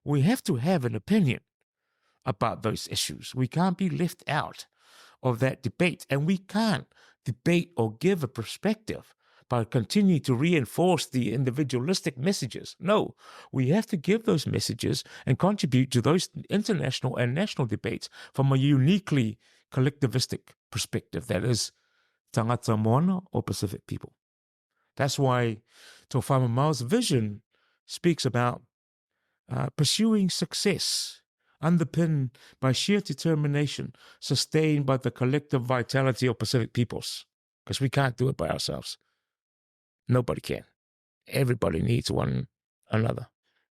we have to have an opinion about those issues. We can't be left out of that debate, and we can't debate or give a perspective by continuing to reinforce the individualistic messages. No, we have to give those messages and contribute to those international and national debates from a uniquely collectivistic perspective, that is tangata moana or Pacific people. That's why Tōfā Mamao's vision speaks about pursuing success underpinned by sheer determination, sustained by the collective vitality of Pacific peoples, because we can't do it by ourselves. Nobody can. Everybody needs one another.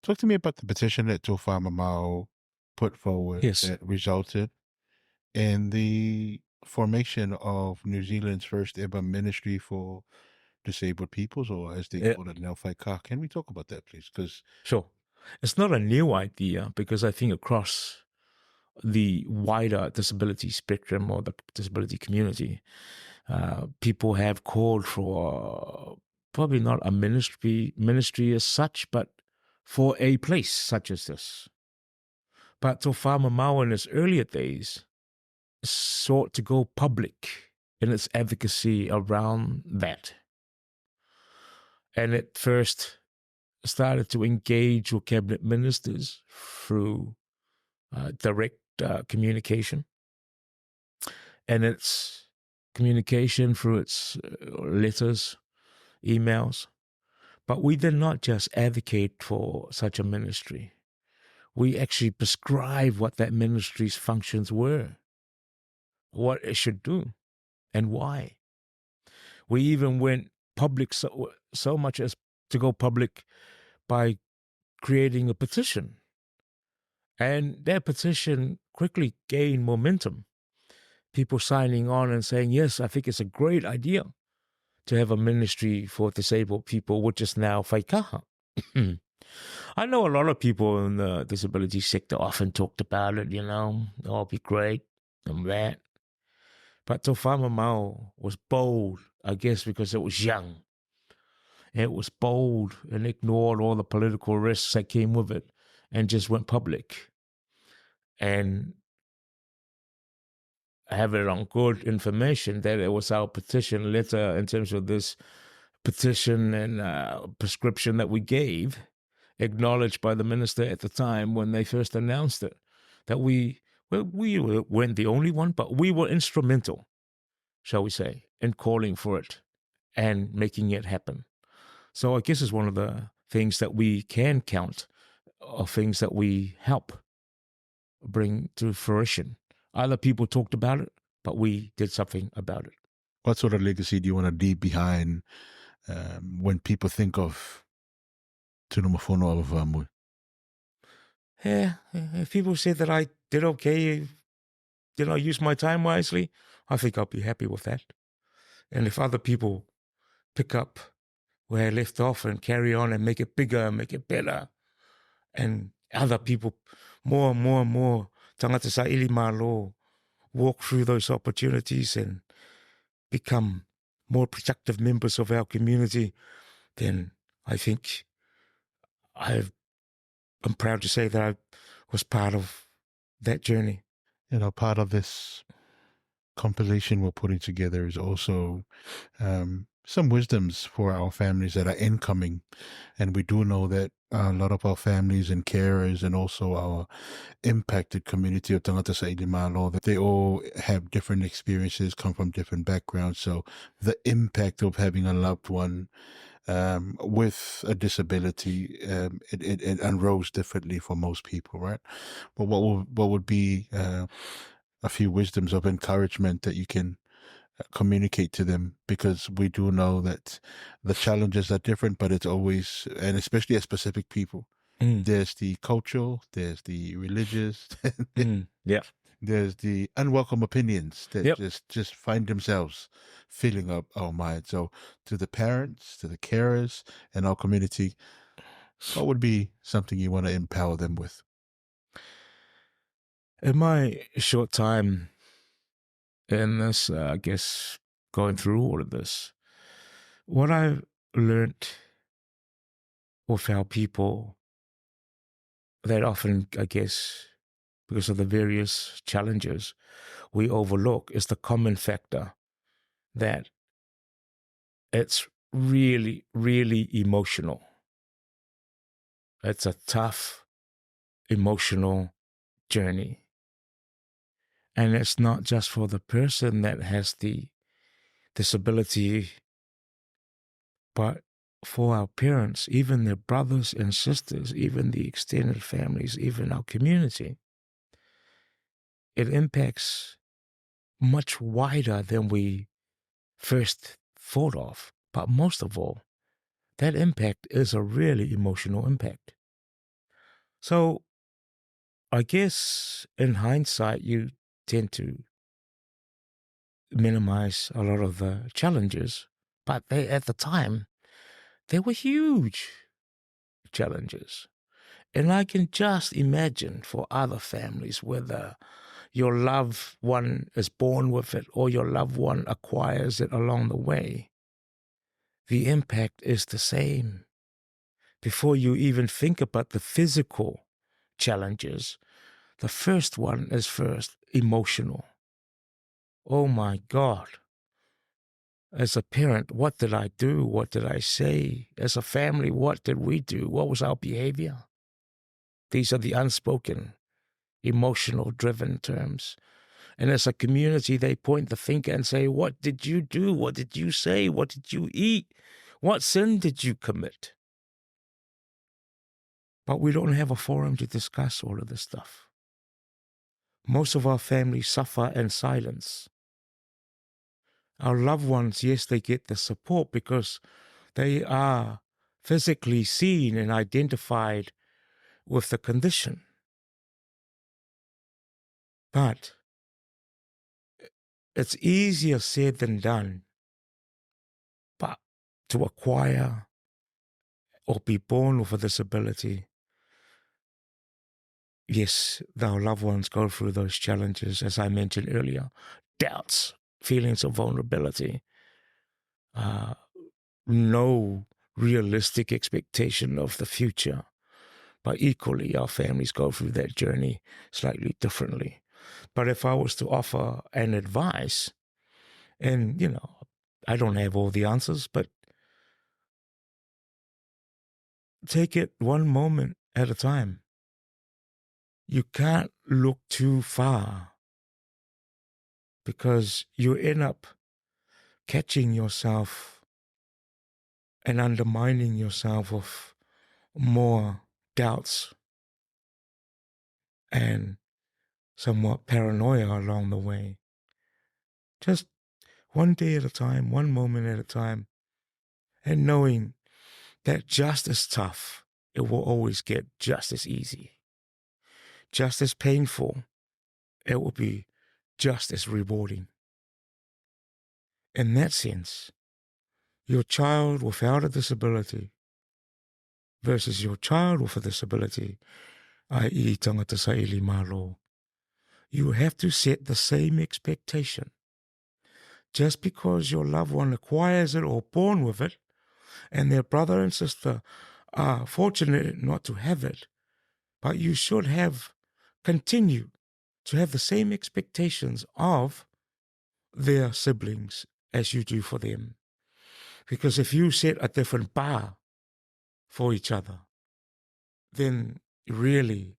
Talk to me about the petition that Tōfā Mamao put forward that resulted in the formation of New Zealand's first ever ministry for disabled peoples, or as they call it, Nelfai Ka. Can we talk about that, please? Sure. It's not a new idea, because I think across the wider disability spectrum or the disability community, people have called for probably not a ministry as such, but for a place such as this. But Tōfā Mamao in its earlier days sought to go public in its advocacy around that. And it first started to engage with cabinet ministers through direct communication. And its communication through its letters, emails. But we did not just advocate for such a ministry. We actually prescribed what that ministry's functions were, what it should do, and why. We even went public so much as to go public by creating a petition. And that petition quickly gained momentum. People signing on and saying, yes, I think it's a great idea to have a ministry for disabled people, which is now whaikaha. I know a lot of people in the disability sector often talked about it, oh, it'll be great and that. But Tōfā Mamao was bold, I guess, because it was young. It was bold and ignored all the political risks that came with it and just went public. And have it on good information that it was our petition letter in terms of this petition and prescription that we gave, acknowledged by the minister at the time when they first announced it, that we weren't the only one, but we were instrumental, shall we say, in calling for it and making it happen. So I guess it's one of the things that we can count, or things that we help bring to fruition. Other people talked about it, but we did something about it. What sort of legacy do you want to leave behind when people think of Tunumafono Avaula Fa'amoe? Yeah, if people say that I did okay, did I use my time wisely, I think I'll be happy with that. And if other people pick up where I left off and carry on and make it bigger and make it better, and other people, more and more, tangata sa ili malo, walk through those opportunities and become more productive members of our community, then I think I'm proud to say that I was part of that journey. Part of this compilation we're putting together is also some wisdoms for our families that are incoming. And we do know that a lot of our families and carers and also our impacted community of Tangata sa Ilimalo, that they all have different experiences, come from different backgrounds. So the impact of having a loved one with a disability, it unrolls differently for most people, right? But what would be a few wisdoms of encouragement that you can communicate to them, because we do know that the challenges are different, but it's always, and especially as specific people, there's the cultural, there's the religious, yeah, there's the unwelcome opinions that Yep. just find themselves filling up our minds. So to the parents, to the carers, and our community, what would be something you want to empower them with? In my short time in this, I guess, going through all of this, what I've learned with our people that often, I guess, because of the various challenges we overlook, is the common factor that it's really, really emotional. It's a tough, emotional journey. And it's not just for the person that has the disability, but for our parents, even their brothers and sisters, even the extended families, even our community. It impacts much wider than we first thought of. But most of all, that impact is a really emotional impact. So I guess in hindsight, you tend to minimize a lot of the challenges, but at the time, they were huge challenges. And I can just imagine for other families, whether your loved one is born with it or your loved one acquires it along the way, the impact is the same. Before you even think about the physical challenges, the first one is first emotional. Oh my God. As a parent, what did I do? What did I say? As a family, what did we do? What was our behavior? These are the unspoken, emotional driven terms. And as a community, they point the finger and say, what did you do? What did you say? What did you eat? What sin did you commit? But we don't have a forum to discuss all of this stuff. Most of our families suffer in silence. Our loved ones, yes, they get the support because they are physically seen and identified with the condition. But it's easier said than done. But to acquire or be born with a disability, yes, our loved ones go through those challenges, as I mentioned earlier, doubts, feelings of vulnerability, no realistic expectation of the future. But equally, our families go through that journey slightly differently. But if I was to offer an advice, and, I don't have all the answers, but take it one moment at a time. You can't look too far because you end up catching yourself and undermining yourself with more doubts and somewhat paranoia along the way. Just one day at a time, one moment at a time, and knowing that just as tough, it will always get just as easy. Just as painful, it will be just as rewarding. In that sense, your child without a disability versus your child with a disability, i.e. tangata sa ili malo, you have to set the same expectation. Just because your loved one acquires it or born with it, and their brother and sister are fortunate not to have it, but you should continue to have the same expectations of their siblings as you do for them. Because if you set a different bar for each other, then really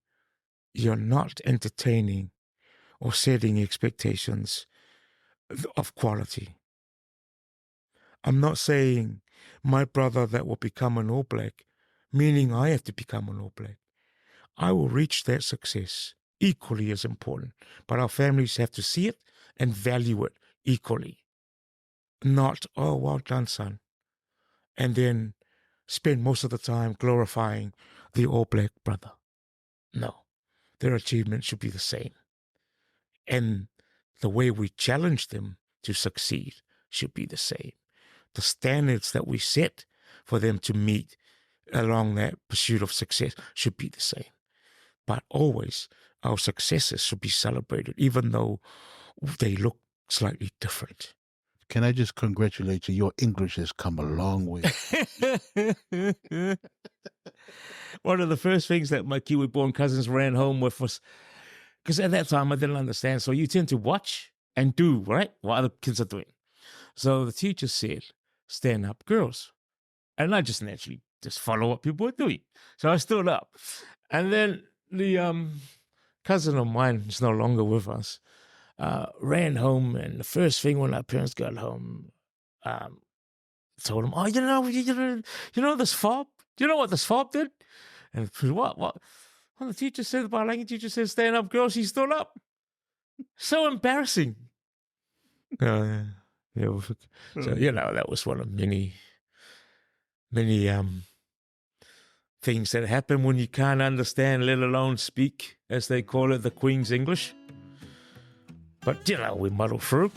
you're not entertaining or setting expectations of quality. I'm not saying my brother that will become an All Black, meaning I have to become an All Black. I will reach that success equally as important, but our families have to see it and value it equally. Not, oh, well done, son. And then spend most of the time glorifying the All Black brother. No, their achievements should be the same. And the way we challenge them to succeed should be the same. The standards that we set for them to meet along that pursuit of success should be the same. But always our successes should be celebrated, even though they look slightly different. Can I just congratulate you? Your English has come a long way. One of the first things that my Kiwi-born cousins ran home with was, because at that time I didn't understand, so you tend to watch and do, right, what other kids are doing. So the teacher said, stand up, girls. And I just naturally just follow what people are doing. So I stood up. And then the cousin of mine, who's no longer with us, ran home, and the first thing when our parents got home, told him, oh, you know this fob? Do you know what this fob did? And what? Well, the teacher said, the bilingual teacher said, stand up, girls. He stood up. So embarrassing. So, that was one of many things that happen when you can't understand, let alone speak, as they call it, the Queen's English. But, we muddle through.